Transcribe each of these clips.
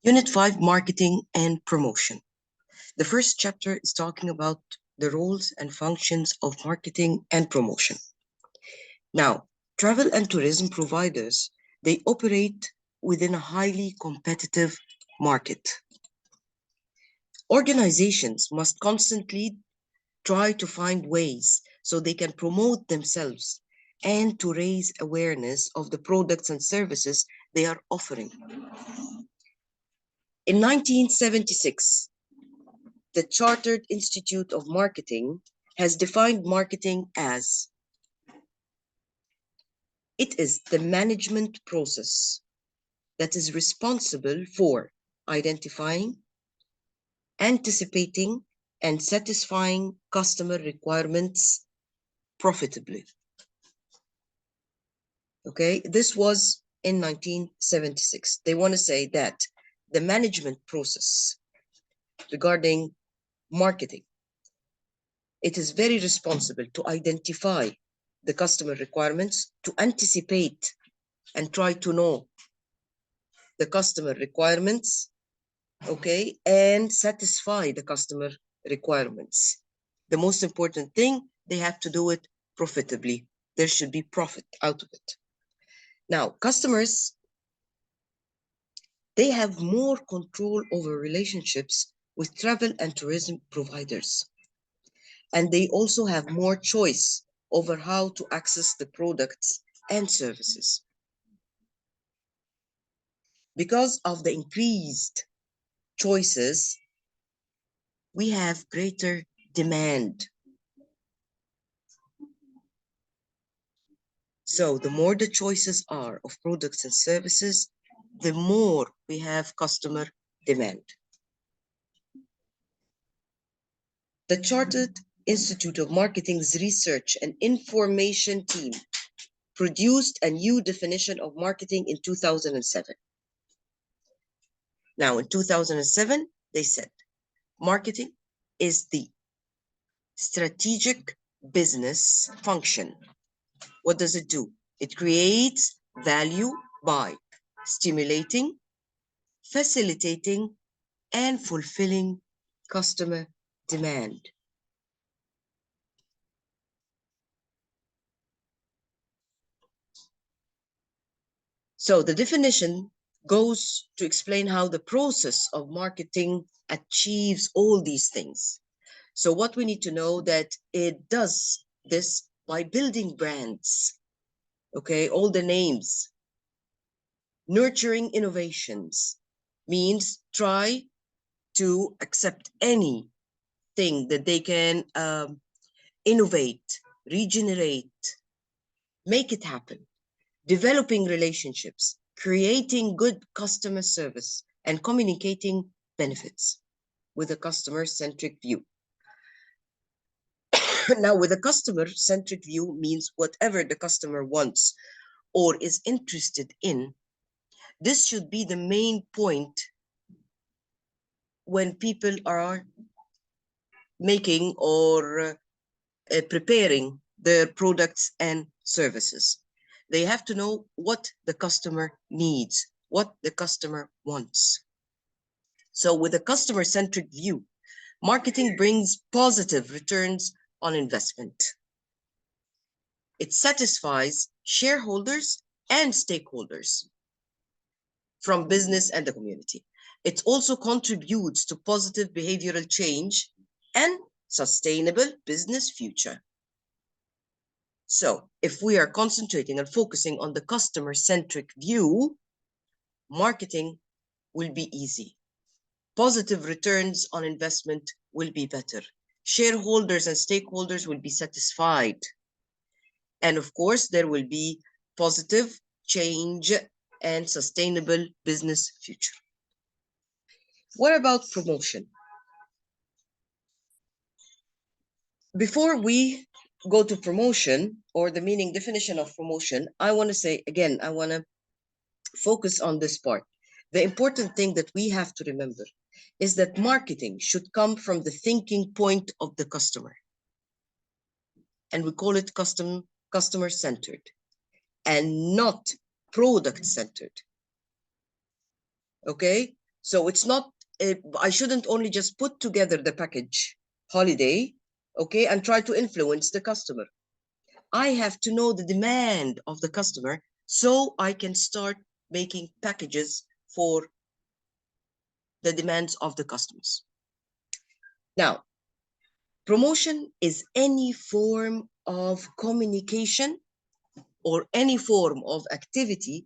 Unit 5, Marketing and Promotion. The first chapter is talking about the roles and functions of marketing and promotion. Now, travel and tourism providers, they operate within a highly competitive market. Organizations must constantly try to find ways so they can promote themselves and to raise awareness of the products and services they are offering. In 1976, the Chartered Institute of Marketing has defined marketing as it is the management process that is responsible for identifying, anticipating, and satisfying customer requirements profitably. Okay, this was in 1976. They want to say that the management process regarding marketing, it is very responsible to identify the customer requirements, to anticipate and try to know the customer requirements, okay, and satisfy the customer requirements. The most important thing, they have to do it profitably. There should be profit out of it. Now, customers, they have more control over relationships with travel and tourism providers. And they also have more choice over how to access the products and services. Because of the increased choices, we have greater demand. So the more the choices are of products and services, the more we have customer demand. The Chartered Institute of Marketing's research and information team produced a new definition of marketing in 2007. Now, in 2007, they said, marketing is the strategic business function. What does it do? It creates value by stimulating, facilitating, and fulfilling customer demand. So the definition goes to explain how the process of marketing achieves all these things. So what we need to know that it does this by building brands, okay, all the names. Nurturing innovations means try to accept anything that they can innovate, regenerate, make it happen. Developing relationships, creating good customer service, and communicating benefits with a customer-centric view. Now, with a customer-centric view means whatever the customer wants or is interested in, this should be the main point when people are making or preparing their products and services. They have to know what the customer needs, what the customer wants. So with a customer-centric view, marketing brings positive returns on investment. It satisfies shareholders and stakeholders from business and the community. It also contributes to positive behavioral change and sustainable business future. So if we are concentrating and focusing on the customer-centric view, marketing will be easy. Positive returns on investment will be better. Shareholders and stakeholders will be satisfied. And of course, there will be positive change and sustainable business future. What about promotion? Before we go to promotion or the meaning definition of promotion, I want to say again, I want to focus on this part. The important thing that we have to remember is that marketing should come from the thinking point of the customer. And we call it customer-centered and not product-centered. Okay? So it's not, I shouldn't only just put together the package holiday, okay, and try to influence the customer. I have to know the demand of the customer so I can start making packages for the demands of the customers. Now, promotion is any form of communication or any form of activity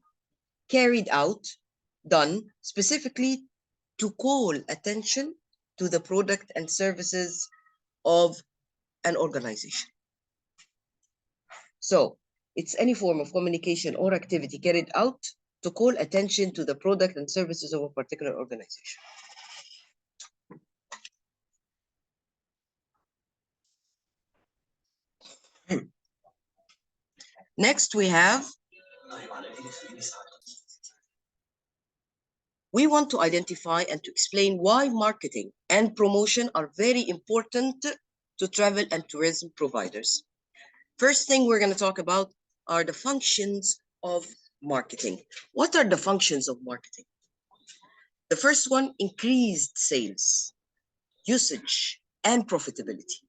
carried out, done specifically to call attention to the product and services of an organization. So it's any form of communication or activity carried out to call attention to the product and services of a particular organization. Next, we want to identify and to explain why marketing and promotion are very important to travel and tourism providers. First thing we're going to talk about are the functions of marketing. What are the functions of marketing? The first one, increased sales, usage, and profitability.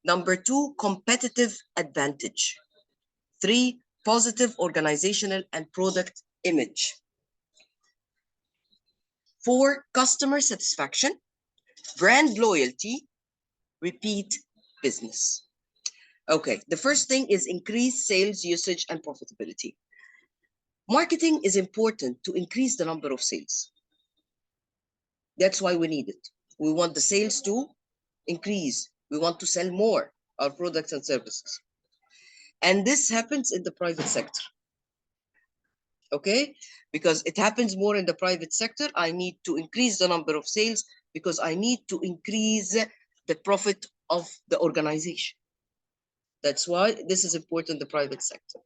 Number two, competitive advantage. Three, positive organizational and product image. Four, customer satisfaction, brand loyalty, repeat business. Okay, the first thing is increase sales, usage, and profitability. Marketing is important to increase the number of sales. That's why we need it. We want the sales to increase. We want to sell more our products and services. And this happens in the private sector. Okay, because it happens more in the private sector. I need to increase the number of sales because I need to increase the profit of the organization. That's why this is important in the private sector.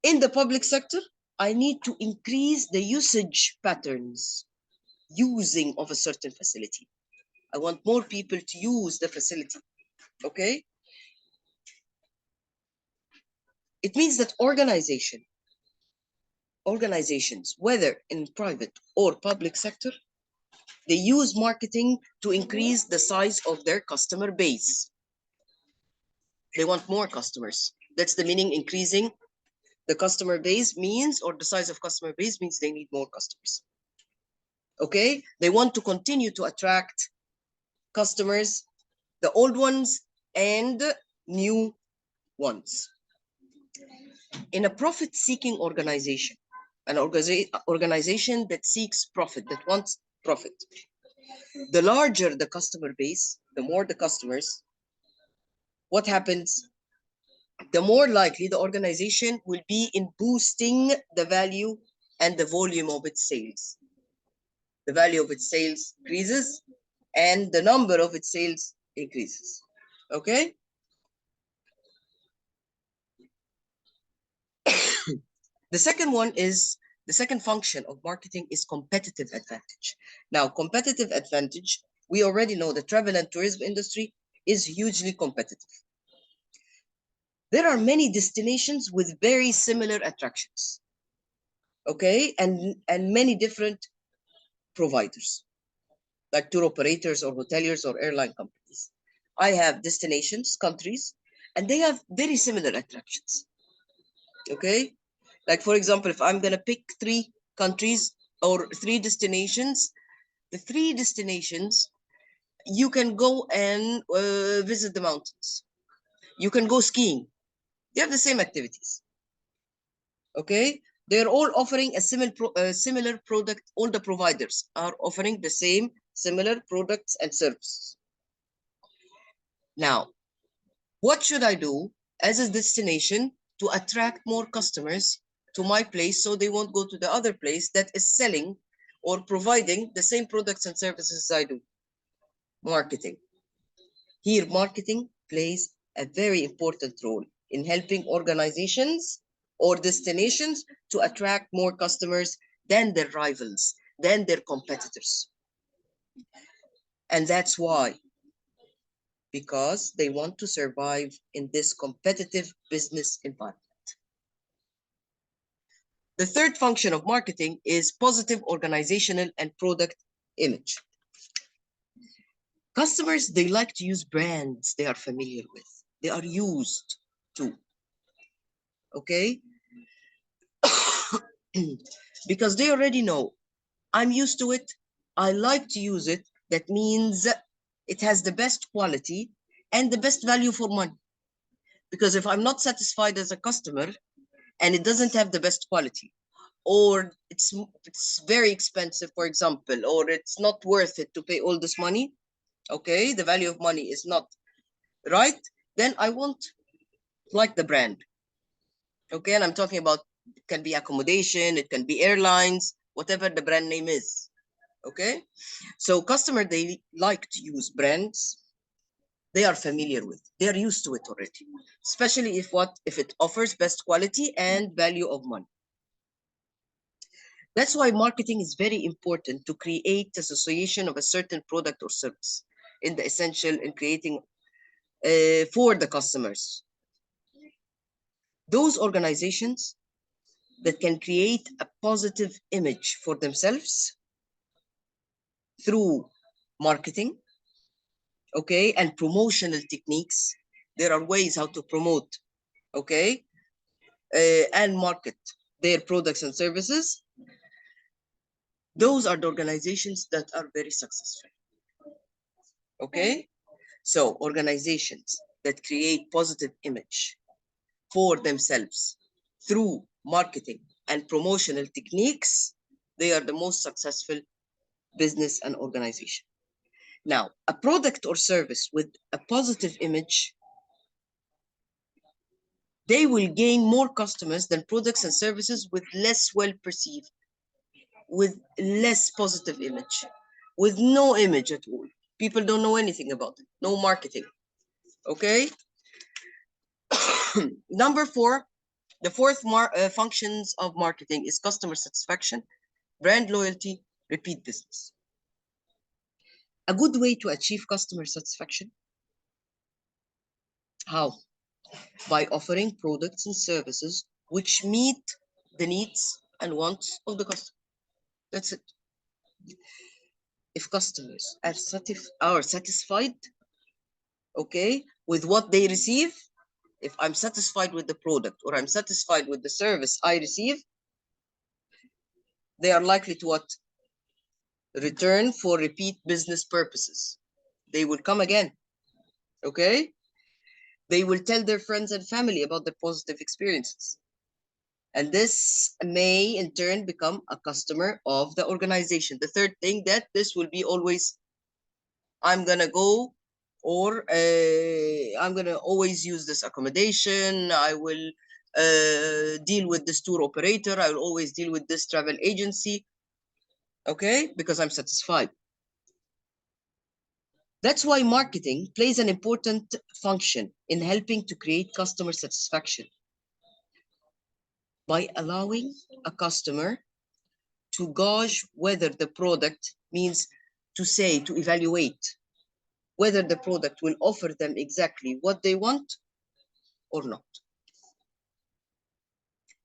In the public sector, I need to increase the usage patterns using of a certain facility. I want more people to use the facility. Okay, it means that organizations, whether in private or public sector, they use marketing to increase the size of their customer base. They want more customers. That's the meaning. Increasing the customer base means, or the size of customer base means, they need more customers. Okay, they want to continue to attract customers, the old ones and new ones. In a profit-seeking organization, an organization that seeks profit, that wants profit, the larger the customer base, the more the customers, what happens? The more likely the organization will be in boosting the value and the volume of its sales. The value of its sales increases and the number of its sales increases. Okay? The second function of marketing is competitive advantage. Now, competitive advantage, we already know the travel and tourism industry is hugely competitive. There are many destinations with very similar attractions, okay, and many different providers, like tour operators or hoteliers or airline companies. I have destinations, countries, and they have very similar attractions, okay? Like, for example, if I'm going to pick 3 countries or 3 destinations, the 3 destinations, you can go and visit the mountains. You can go skiing. They have the same activities. Okay? They're all offering a similar product. All the providers are offering the same similar products and services. Now, what should I do as a destination to attract more customers to my place so they won't go to the other place that is selling or providing the same products and services I do? Marketing. Here, marketing plays a very important role in helping organizations or destinations to attract more customers than their rivals, than their competitors. And that's why, because they want to survive in this competitive business environment. The third function of marketing is positive organizational and product image. Customers, they like to use brands they are familiar with. They are used to. Okay? Because they already know, I'm used to it. I like to use it. That means it has the best quality and the best value for money. Because if I'm not satisfied as a customer and it doesn't have the best quality, or it's very expensive, for example, or it's not worth it to pay all this money, okay, the value of money is not right, then I won't like the brand. Okay, and I'm talking about, it can be accommodation, it can be airlines, whatever the brand name is. Okay, so customer, they like to use brands they are familiar with. They are used to it already, especially if it offers best quality and value of money. That's why marketing is very important, to create association of a certain product or service in the essential in creating for the customers. Those organizations that can create a positive image for themselves through marketing, okay, and promotional techniques. There are ways how to promote, okay, and market their products and services. Those are the organizations that are very successful. Okay, so organizations that create positive image for themselves through marketing and promotional techniques, they are the most successful business and organization. Now, a product or service with a positive image, they will gain more customers than products and services with less well perceived, with less positive image, with no image at all. People don't know anything about it, no marketing. Okay. Number four, the fourth functions of marketing is customer satisfaction, brand loyalty, repeat business. A good way to achieve customer satisfaction, how? By offering products and services which meet the needs and wants of the customer. That's it. If customers are satisfied, okay, with what they receive, if I'm satisfied with the product or I'm satisfied with the service I receive, they are likely to what? Return for repeat business purposes. They will come again, okay? They will tell their friends and family about the positive experiences. And this may in turn become a customer of the organization. The third thing, that this will be always, I'm gonna go, or I'm gonna always use this accommodation. I will deal with this tour operator. I will always deal with this travel agency. Okay, because I'm satisfied. That's why marketing plays an important function in helping to create customer satisfaction by allowing a customer to gauge whether the product, means to say, to evaluate whether the product will offer them exactly what they want or not.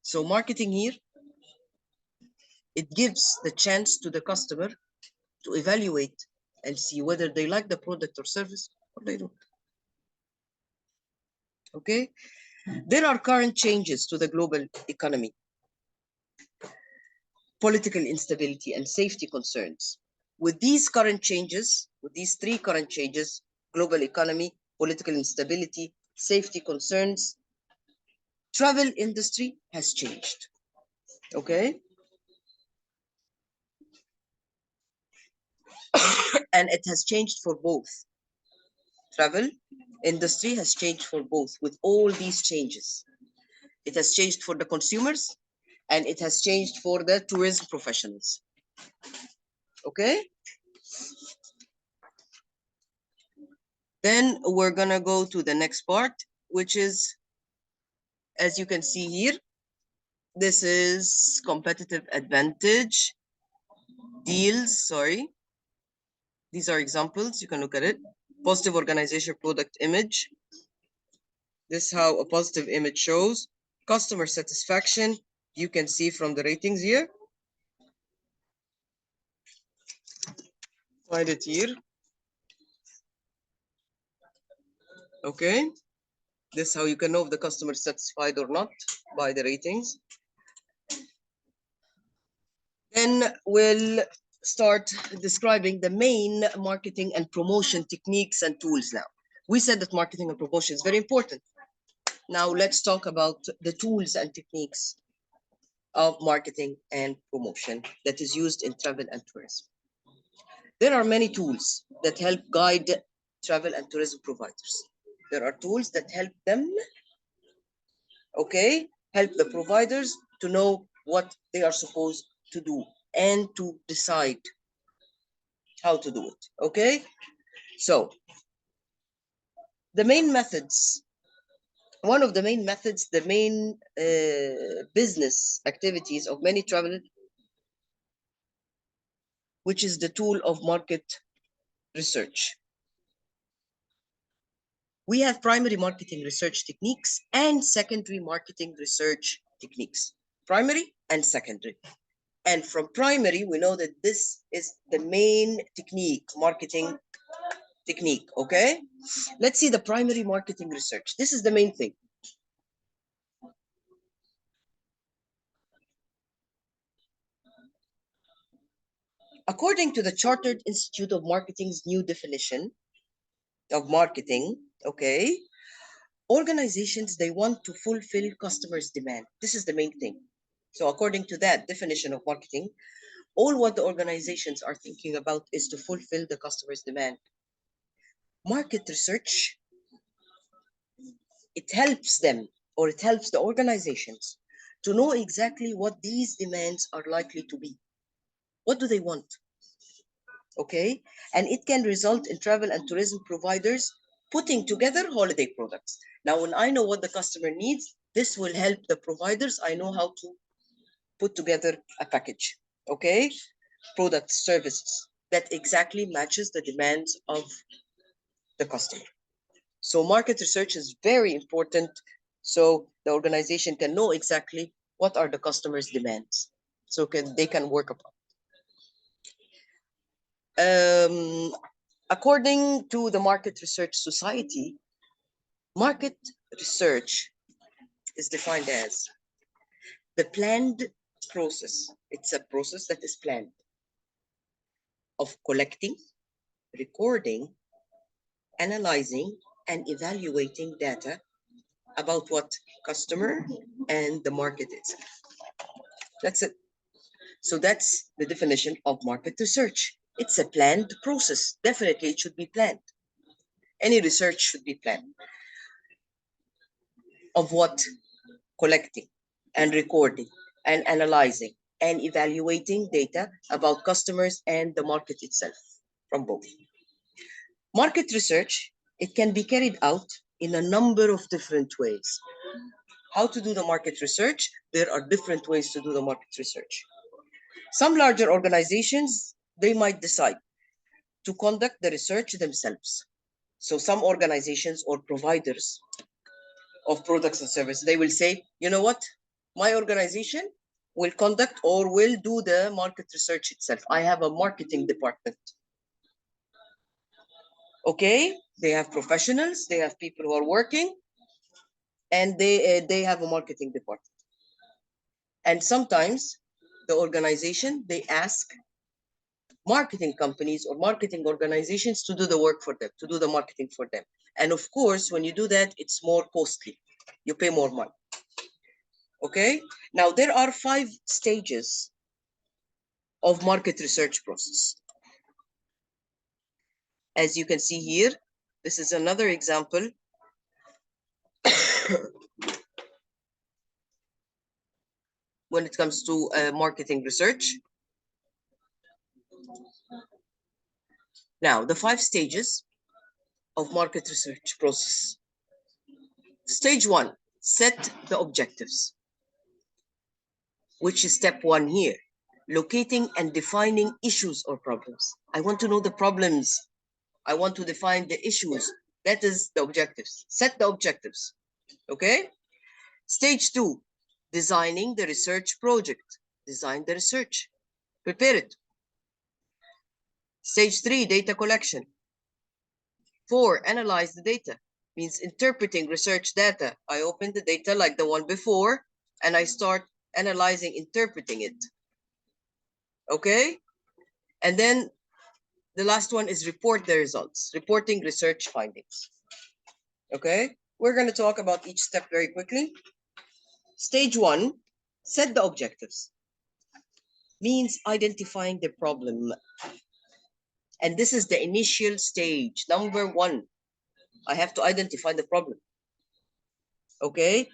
So marketing here, it gives the chance to the customer to evaluate and see whether they like the product or service or they don't. Okay, there are current changes to the global economy, political instability, and safety concerns. With these current changes, with these three current changes, global economy, political instability, safety concerns, travel industry has changed. Okay, and it has changed for both. Travel industry has changed for both. With all these changes, it has changed for the consumers and it has changed for the tourism professionals. Okay, then we're gonna go to the next part, which is, as you can see here, this is competitive advantage, deals, sorry. These are examples, you can look at it. Positive organization, product image. This is how a positive image shows. Customer satisfaction, You can see from the ratings here. Find it here. Okay. This is how you can know if the customer is satisfied or not, by the ratings. Then we'll start describing the main marketing and promotion techniques and tools now. We said that marketing and promotion is very important. Now let's talk about the tools and techniques of marketing and promotion that is used in travel and tourism. There are many tools that help guide travel and tourism providers. There are tools that help them, okay, help the providers to know what they are supposed to do and to decide how to do it, okay? So the main methods, one of the main methods, the main business activities of many travel, which is the tool of market research. We have primary marketing research techniques and secondary marketing research techniques. Primary and secondary. And from primary, we know that this is the main technique, marketing technique, okay? Let's see the primary marketing research. This is the main thing. According to the Chartered Institute of Marketing's new definition of marketing, okay, organizations, they want to fulfill customers' demand. This is the main thing. So according to that definition of marketing, all what the organizations are thinking about is to fulfill the customer's demand. Market research, it helps them, or it helps the organizations to know exactly what these demands are likely to be. What do they want? Okay, and it can result in travel and tourism providers putting together holiday products. Now, when I know what the customer needs, this will help the providers. I know how to put together a package, okay? Products, services that exactly matches the demands of the customer. So market research is very important so the organization can know exactly what are the customer's demands so they can work upon. According to the Market Research Society, market research is defined as the planned process. It's a process that is planned of collecting, recording, analyzing, and evaluating data about what customer and the market is. That's it. So that's the definition of market research. It's a planned process. Definitely, it should be planned. Any research should be planned. Of what? Collecting and recording and analyzing and evaluating data about customers and the market itself from both. Market research, it can be carried out in a number of different ways. How to do the market research? There are different ways to do the market research. Some larger organizations, they might decide to conduct the research themselves. So some organizations or providers of products and services, they will say, you know what? My organization will conduct or will do the market research itself. I have a marketing department. Okay, they have professionals, they have people who are working, and they have a marketing department. And sometimes the organization, they ask marketing companies or marketing organizations to do the work for them, to do the marketing for them. And of course, when you do that, it's more costly. You pay more money. Okay, now there are 5 stages of market research process. As you can see here, this is another example when it comes to marketing research. Now, the 5 stages of market research process. Stage 1, set the objectives, which is step 1 here. Locating and defining issues or problems. I want to know the problems. I want to define the issues. That is the objectives. Set the objectives. Okay? Stage 2, Designing the research project. Design the research. Prepare it. Stage 3, data collection. 4, analyze the data. Means interpreting research data. I open the data like the one before, and I start analyzing, interpreting it. Okay? And then the last one is report the results. Reporting research findings. Okay? We're going to talk about each step very quickly. Stage 1, set the objectives. Means identifying the problem. And this is the initial stage. Number 1, I have to identify the problem. Okay?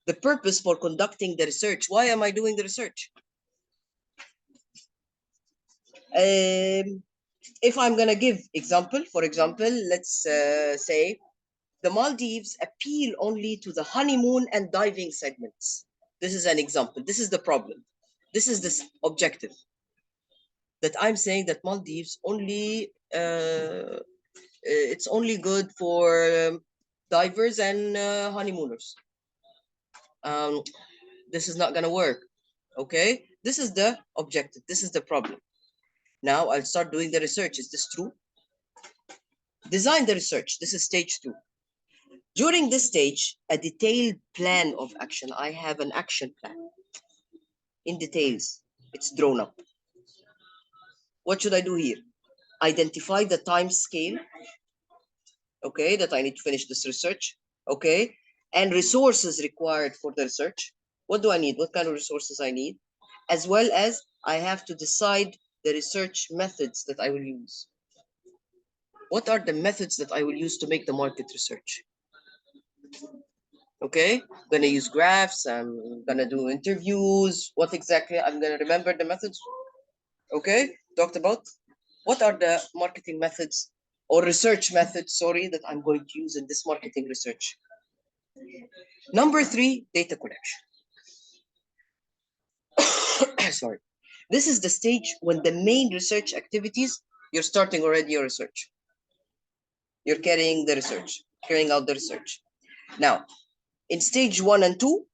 The purpose for conducting the research. Why am I doing the research? If I'm going to give example, for example, let's say the Maldives appeal only to the honeymoon and diving segments. This is an example. This is the problem. This is the objective. That I'm saying that Maldives only, it's only good for divers and honeymooners. This is not going to work. Okay? This is the objective. This is the problem. Now I'll start doing the research. Is this true? Design the research. This is stage 2. During this stage, a detailed plan of action. I have an action plan. In details, it's drawn up. What should I do here? Identify the time scale. Okay, that I need to finish this research. Okay, and resources required for the research. What do I need? What kind of resources I need? As well as I have to decide the research methods that I will use. What are the methods that I will use to make the market research? Okay, I'm gonna use graphs, I'm gonna do interviews. What exactly? I'm gonna remember the methods. Okay, talked about what are the marketing methods or research methods, sorry, that I'm going to use in this marketing research. Number 3, data collection. Sorry. This is the stage when the main research activities, you're starting already your research. You're carrying the research, carrying out the research. Now, in stage 1 and 2,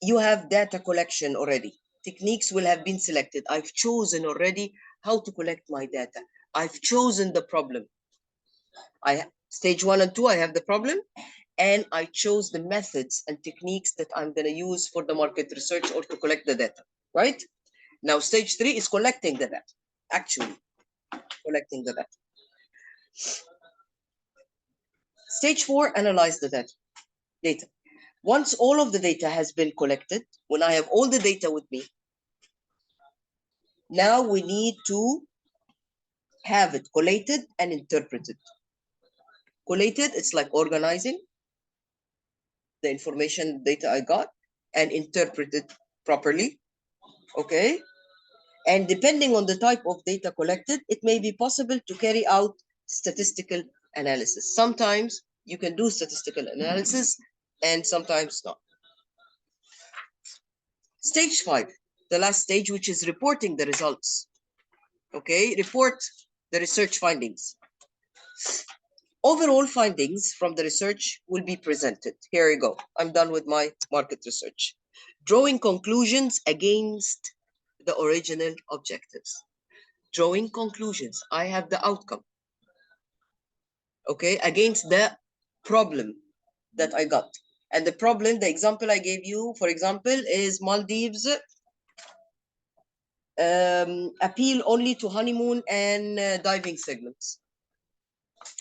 you have data collection already. Techniques will have been selected. I've chosen already how to collect my data. I've chosen the problem. Stage 1 and 2, I have the problem, and I chose the methods and techniques that I'm going to use for the market research or to collect the data, right? Now, stage 3 is collecting the data, actually collecting the data. Stage 4, analyze the data. Once all of the data has been collected, when I have all the data with me, now we need to have it collated and interpreted. Collated, it's like organizing the information data I got and interpreted properly. Okay. And depending on the type of data collected, it may be possible to carry out statistical analysis. Sometimes you can do statistical analysis and sometimes not. Stage 5, the last stage, which is reporting the results. Okay, report the research findings. Overall findings from the research will be presented. Here we go. I'm done with my market research. Drawing conclusions against the original objectives. Drawing conclusions. I have the outcome. Okay, against the problem that I got. And the problem, the example I gave you, for example, is Maldives appeal only to honeymoon and diving segments.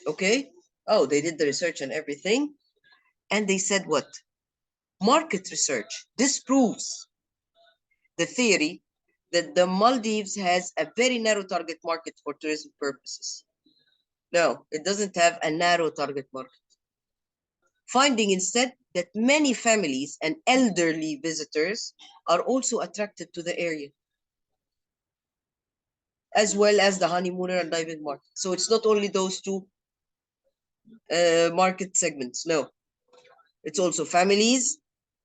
Okay. Oh, they did the research and everything. And they said what? Market research disproves the theory that the Maldives has a very narrow target market for tourism purposes. No, it doesn't have a narrow target market. Finding instead that many families and elderly visitors are also attracted to the area, as well as the honeymooner and diving market. So it's not only those two market segments. No, it's also families,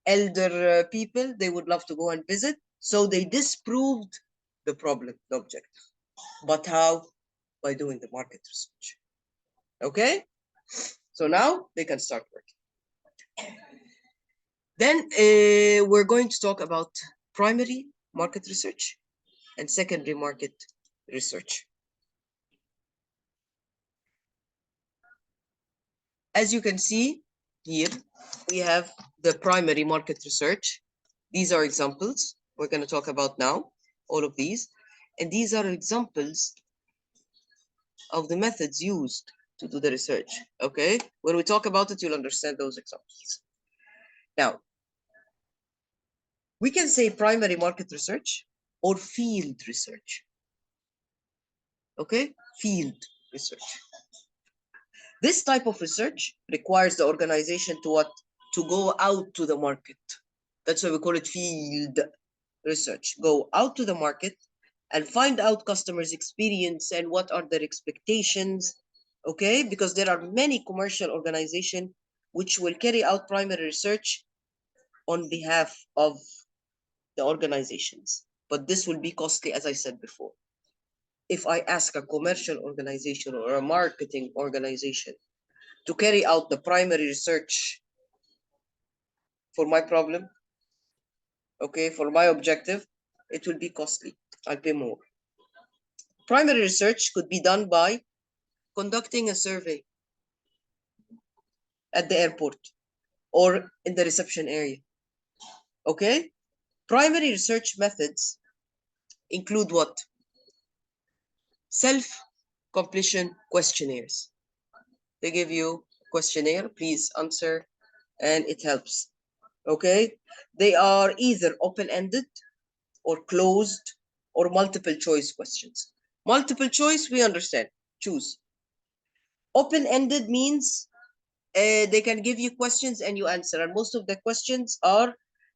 elder people. They would love to go and visit. So they disproved the problem, the objective. But how? By doing the market research. Okay? So now they can start working. Then we're going to talk about primary market research and secondary market research. As you can see here, we have the primary market research. These are examples we're going to talk about now, all of these. And these are examples of the methods used to do the research. Okay? When we talk about it, you'll understand those examples. Now, we can say primary market research or field research. Okay? Field research. This type of research requires the organization to what? To go out to the market. That's why we call it field research. Go out to the market and find out customers' experience and what are their expectations. Okay? Because there are many commercial organizations which will carry out primary research on behalf of the organizations. But this will be costly, as I said before. If I ask a commercial organization or a marketing organization to carry out the primary research for my problem, okay, for my objective, it will be costly. I'll pay more. Primary research could be done by conducting a survey at the airport or in the reception area. Okay? Primary research methods include what? Self-completion questionnaires. They give you a questionnaire, please answer, and it helps. Okay? They are either open-ended or closed or multiple choice questions. Multiple choice, we understand. Choose. Open-ended means they can give you questions and you answer. And most of the questions are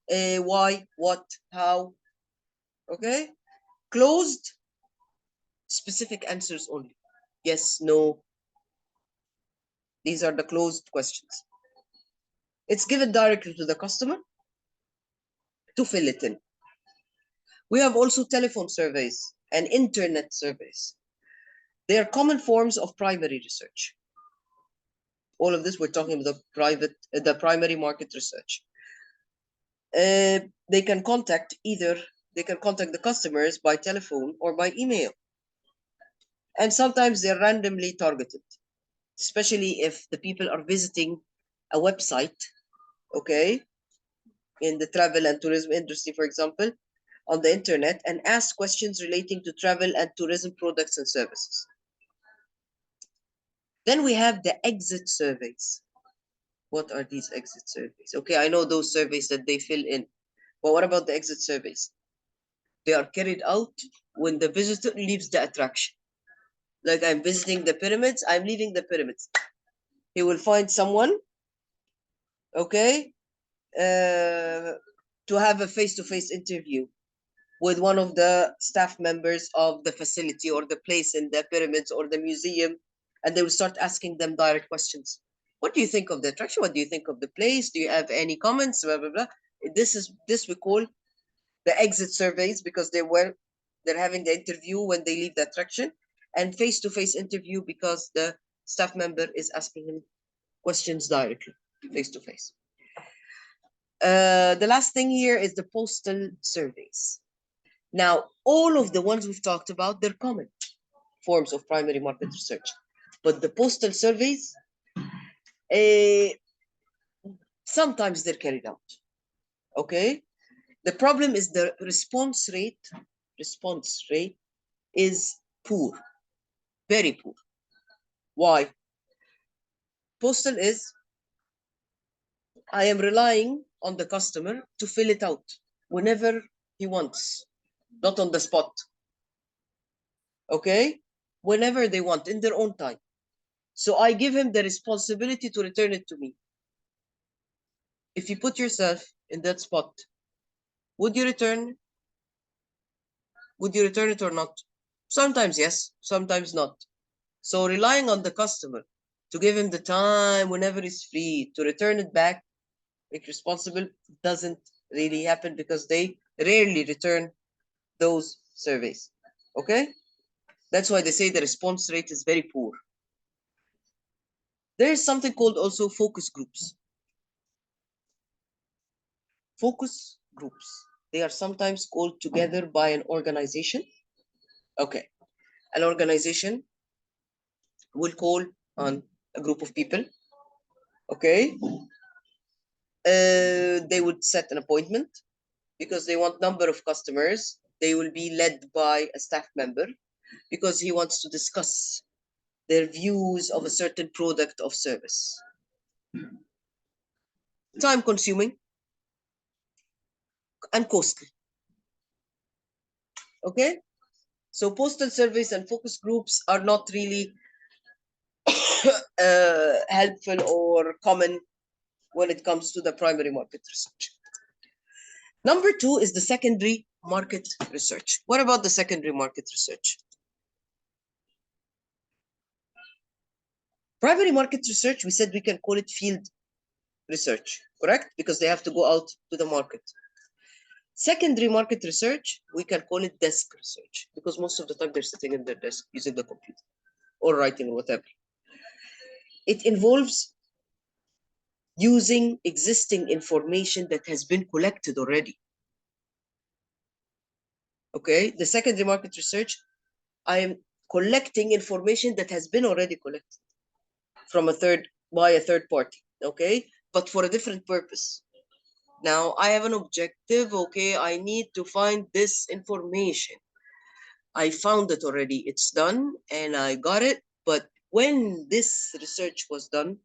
why, what, how. Okay? Closed, specific answers only. Yes, no. These are the closed questions. It's given directly to the customer to fill it in. We have also telephone surveys and internet surveys. They are common forms of primary research. All of this, we're talking about the primary market research. They can contact the customers by telephone or by email. And sometimes they're randomly targeted, especially if the people are visiting a website, okay, in the travel and tourism industry, for example, on the internet, and ask questions relating to travel and tourism products and services. Then we have the exit surveys. What are these exit surveys? Okay, I know those surveys that they fill in. But what about the exit surveys? They are carried out when the visitor leaves the attraction. Like I'm visiting the pyramids, I'm leaving the pyramids. He will find someone, okay, to have a face-to-face interview with one of the staff members of the facility or the place in the pyramids or the museum, and they will start asking them direct questions. What do you think of the attraction? What do you think of the place? Do you have any comments? Blah blah blah. This we call the exit surveys because they're having the interview when they leave the attraction, and face-to-face interview because the staff member is asking him questions directly, face-to-face. The last thing here is the postal surveys. Now, all of the ones we've talked about, they're common forms of primary market research. But the postal surveys, sometimes they're carried out. Okay? The problem is the response rate is poor, very poor. Why? Postal is, I am relying on the customer to fill it out whenever he wants, not on the spot. Okay? Whenever they want, in their own time. So I give him the responsibility to return it to me. If you put yourself in that spot, would you return? Would you return it or not? Sometimes yes, sometimes not. So relying on the customer to give him the time whenever he's free to return it back, make responsible, doesn't really happen because they rarely return those surveys. Okay? That's why they say the response rate is very poor. There is something called also focus groups. Focus groups. They are sometimes called together by an organization. Okay. An organization will call on a group of people. Okay. They would set an appointment because they want number of customers. They will be led by a staff member because he wants to discuss their views of a certain product or service. Time consuming and costly. Okay. So postal surveys and focus groups are not really helpful or common when it comes to the primary market research. Number two is the secondary market research. What about the secondary market research? Primary market research, we said we can call it field research, correct? Because they have to go out to the market. Secondary market research, we can call it desk research because most of the time they're sitting in their desk using the computer or writing or whatever. It involves using existing information that has been collected already. Okay, the secondary market research, I am collecting information that has been already collected from by a third party, okay, but for a different purpose. Now I have an objective, okay, I need to find this information. I found it already, it's done and I got it, but when this research was done,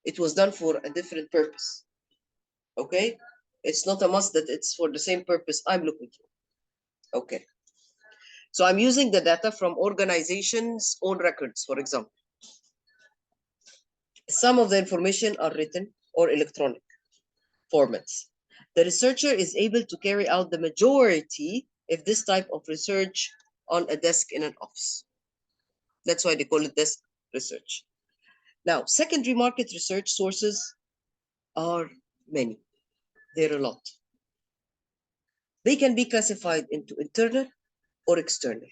it was done for a different purpose. Okay, it's not a must that it's for the same purpose I'm looking for. Okay, so I'm using the data from organizations' own records, for example. Some of the information are written or electronic formats. The researcher is able to carry out the majority of this type of research on a desk in an office. That's why they call it desk research. Now, secondary market research sources are many. There are a lot. They can be classified into internal or external.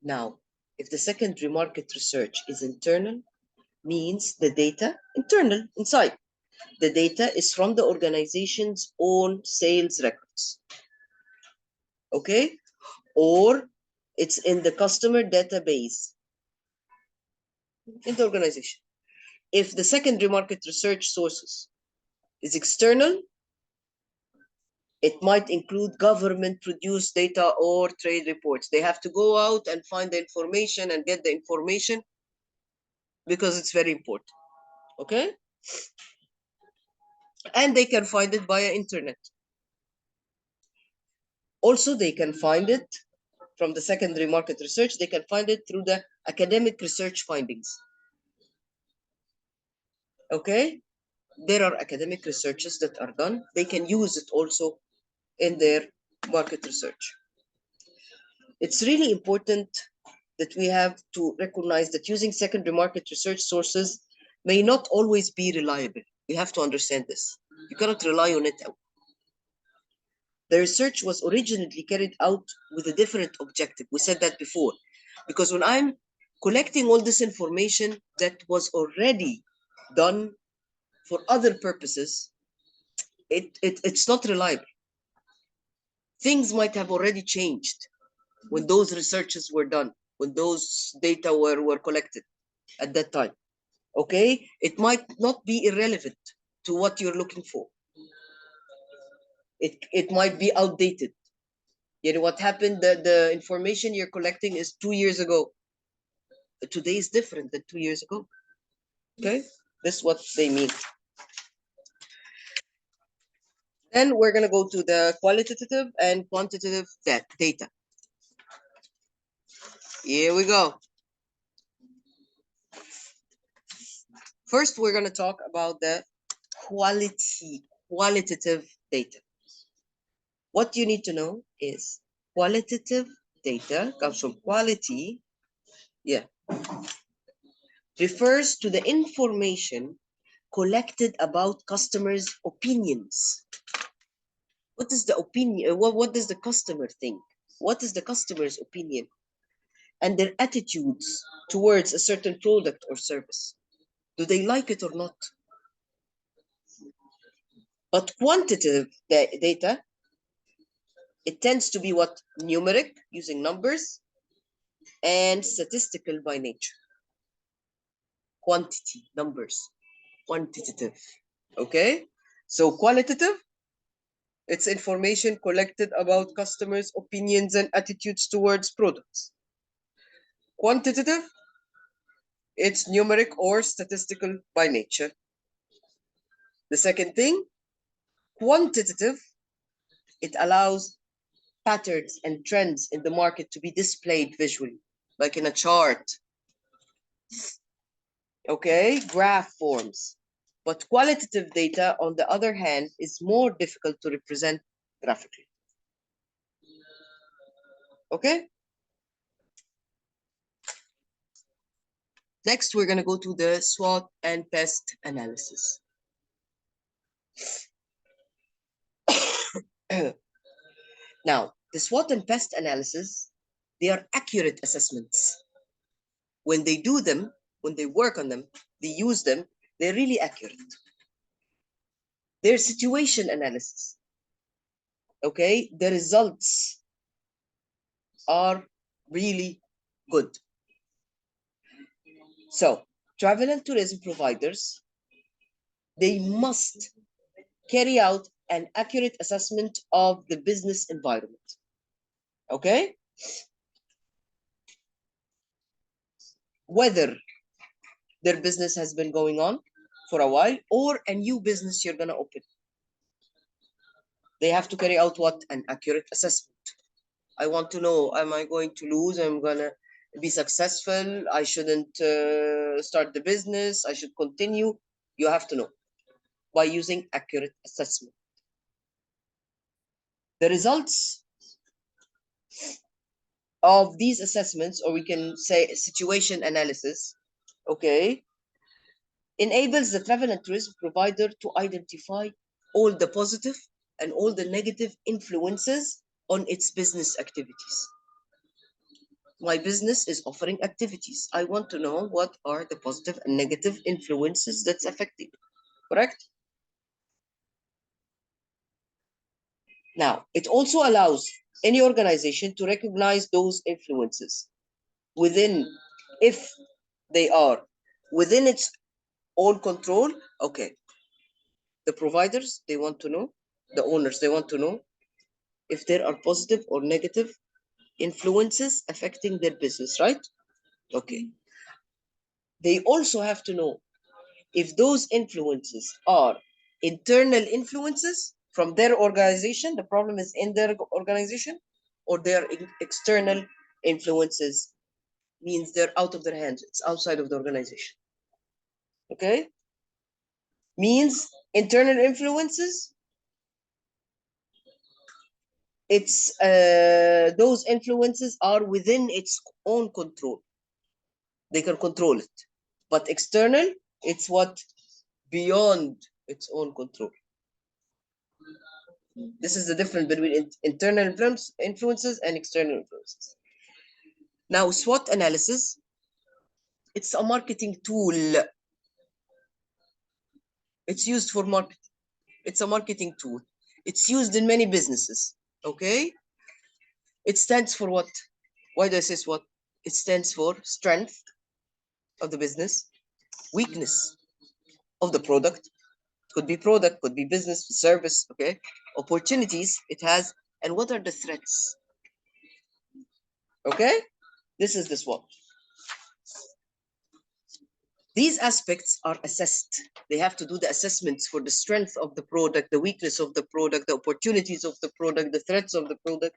Now, if the secondary market research is internal, means the data internal inside. The data is from the organization's own sales records. Okay? Or it's in the customer database in the organization. If the secondary market research sources is external, it might include government produced data or trade reports. They have to go out and find the information and get the information because it's very important. Okay? And they can find it via internet. Also, they can find it from the secondary market research. They can find it through the academic research findings. Okay? There are academic researches that are done. They can use it also in their market research. It's really important that we have to recognize that using secondary market research sources may not always be reliable. You have to understand this. You cannot rely on it. The research was originally carried out with a different objective. We said that before. Because when I'm collecting all this information that was already done for other purposes, it's not reliable. Things might have already changed when those researches were done, when those data were collected at that time. Okay, it might not be irrelevant to what you're looking for. It might be outdated. You know what happened, the information you're collecting is 2 years ago. Today is different than 2 years ago. Okay, this is what they mean. Then we're going to go to the qualitative and quantitative data. Here we go. First, we're going to talk about the qualitative data. What you need to know is qualitative data comes from quality, refers to the information collected about customers' opinions. What is the opinion? What does the customer think? What is the customer's opinion? And their attitudes towards a certain product or service. Do they like it or not? But quantitative data, it tends to be what? Numeric, using numbers, and statistical by nature. Quantity, numbers, quantitative. Okay? So qualitative, it's information collected about customers' opinions and attitudes towards products. Quantitative, it's numeric or statistical by nature. The second thing, quantitative, it allows patterns and trends in the market to be displayed visually, like in a chart. Okay, graph forms. But qualitative data, on the other hand, is more difficult to represent graphically. Okay? Next, we're going to go to the SWOT and PEST analysis. Now, the SWOT and PEST analysis, they are accurate assessments. When they do them, when they work on them, they use them, they're really accurate. They're situation analysis. Okay, the results are really good. So, travel and tourism providers, they must carry out an accurate assessment of the business environment. Okay? Whether their business has been going on for a while or a new business you're going to open. They have to carry out what? An accurate assessment. I want to know, am I going to lose? I'm going to be successful? I shouldn't start the business. I should continue. You have to know by using accurate assessment. The results of these assessments, or we can say situation analysis, okay, enables the travel and tourism provider to identify all the positive and all the negative influences on its business activities. My business is offering activities. I want to know what are the positive and negative influences that's affecting. Correct? Now, it also allows any organization to recognize those influences within, if they are within its own control. Okay, the providers, they want to know, the owners, they want to know if there are positive or negative influences affecting their business, right? Okay. They also have to know if those influences are internal influences from their organization, the problem is in their organization, or they are external influences, means they're out of their hands, it's outside of the organization. Okay? Means internal influences, it's those influences are within its own control. They can control it. But external, it's what? Beyond its own control. This is the difference between internal influences and external influences. Now, SWOT analysis, it's a marketing tool. It's used for marketing. It's a marketing tool. It's used in many businesses. Okay? It stands for what? Why do I say SWOT? It stands for strength of the business, weakness of the product. Could be product, could be business, service, okay? Opportunities it has, and what are the threats? Okay? This is the SWOT. These aspects are assessed. They have to do the assessments for the strength of the product, the weakness of the product, the opportunities of the product, the threats of the product.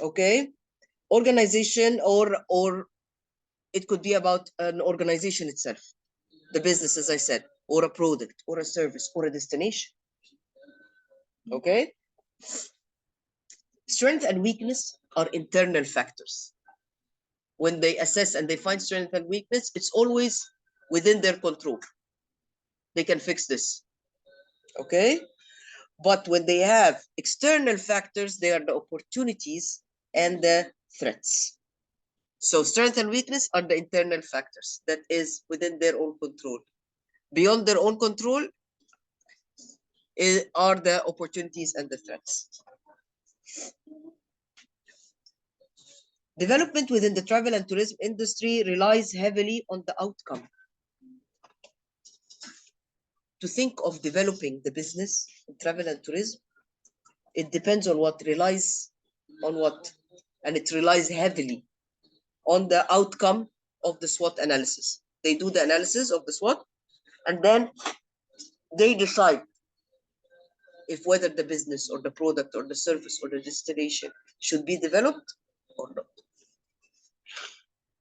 Okay? Organization, or it could be about an organization itself, the business, as I said, or a product, or a service, or a destination. Okay? Strength and weakness are internal factors. When they assess and they find strength and weakness, it's always within their control. They can fix this. Okay? But when they have external factors, they are the opportunities and the threats. So strength and weakness are the internal factors that is within their own control. Beyond their own control, are the opportunities and the threats. Development within the travel and tourism industry relies heavily on the outcome. To think of developing the business in travel and tourism, it depends on what, relies on what, and it relies heavily on the outcome of the SWOT analysis. They do the analysis of the SWOT, and then they decide if whether the business or the product or the service or the destination should be developed or not,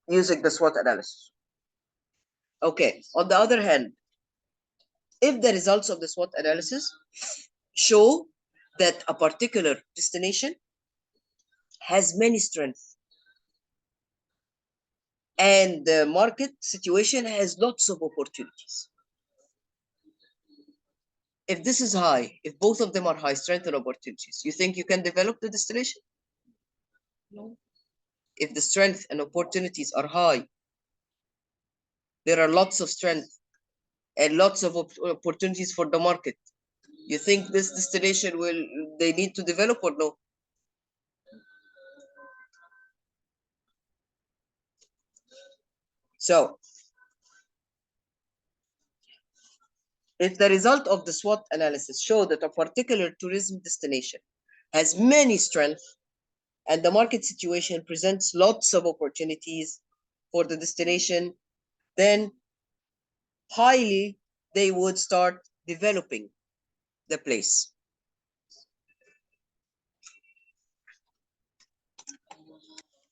using the SWOT analysis. Okay, on the other hand, if the results of the SWOT analysis show that a particular destination has many strengths and the market situation has lots of opportunities. If this is high, if both of them are high, strength and opportunities, you think you can develop the destination? No. If the strength and opportunities are high, there are lots of strength and lots of opportunities for the market. You think this destination they need to develop or no? So, if the result of the SWOT analysis show that a particular tourism destination has many strengths and the market situation presents lots of opportunities for the destination, then highly they would start developing the place.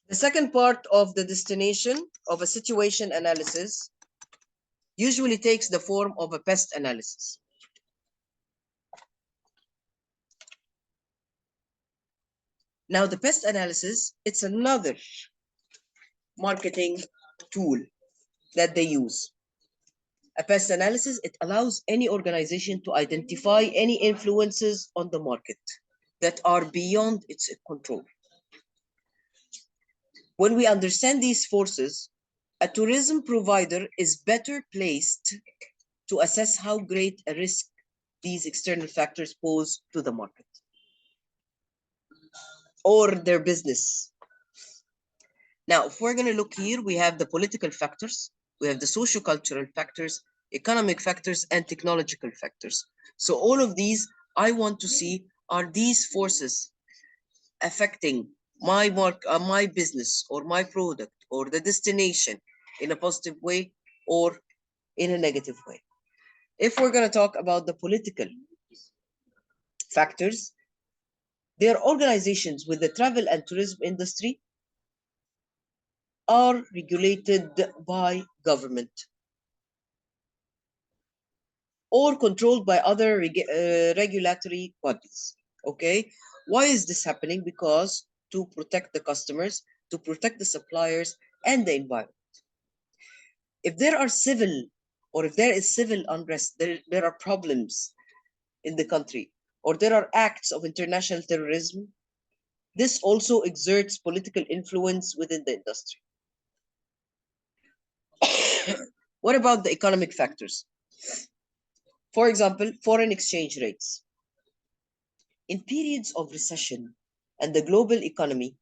The second part of the destination of a situation analysis usually takes the form of a pest analysis. Now, the pest analysis, it's another marketing tool that they use. A pest analysis, it allows any organization to identify any influences on the market that are beyond its control. When we understand these forces, a tourism provider is better placed to assess how great a risk these external factors pose to the market or their business. Now, if we're going to look here, we have the political factors, we have the socio-cultural factors, economic factors, and technological factors. So all of these, I want to see, are these forces affecting my business or my product or the destination in a positive way or in a negative way? If we're going to talk about the political factors, there are organizations with the travel and tourism industry are regulated by government or controlled by other regulatory bodies. Okay, why is this happening? Because to protect the customers, to protect the suppliers and the environment. If there are civil or if there is civil unrest, there are problems in the country, or there are acts of international terrorism, this also exerts political influence within the industry. What about the economic factors? For example, foreign exchange rates. In periods of recession and the global economy,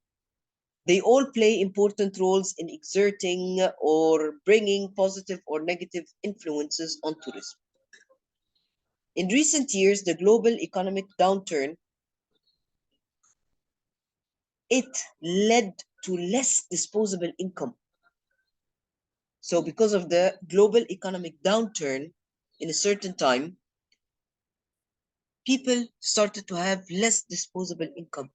they all play important roles in exerting or bringing positive or negative influences on tourism. In recent years, the global economic downturn, it led to less disposable income. So because of the global economic downturn in a certain time, people started to have less disposable income.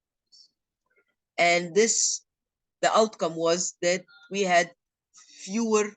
And the outcome was that we had fewer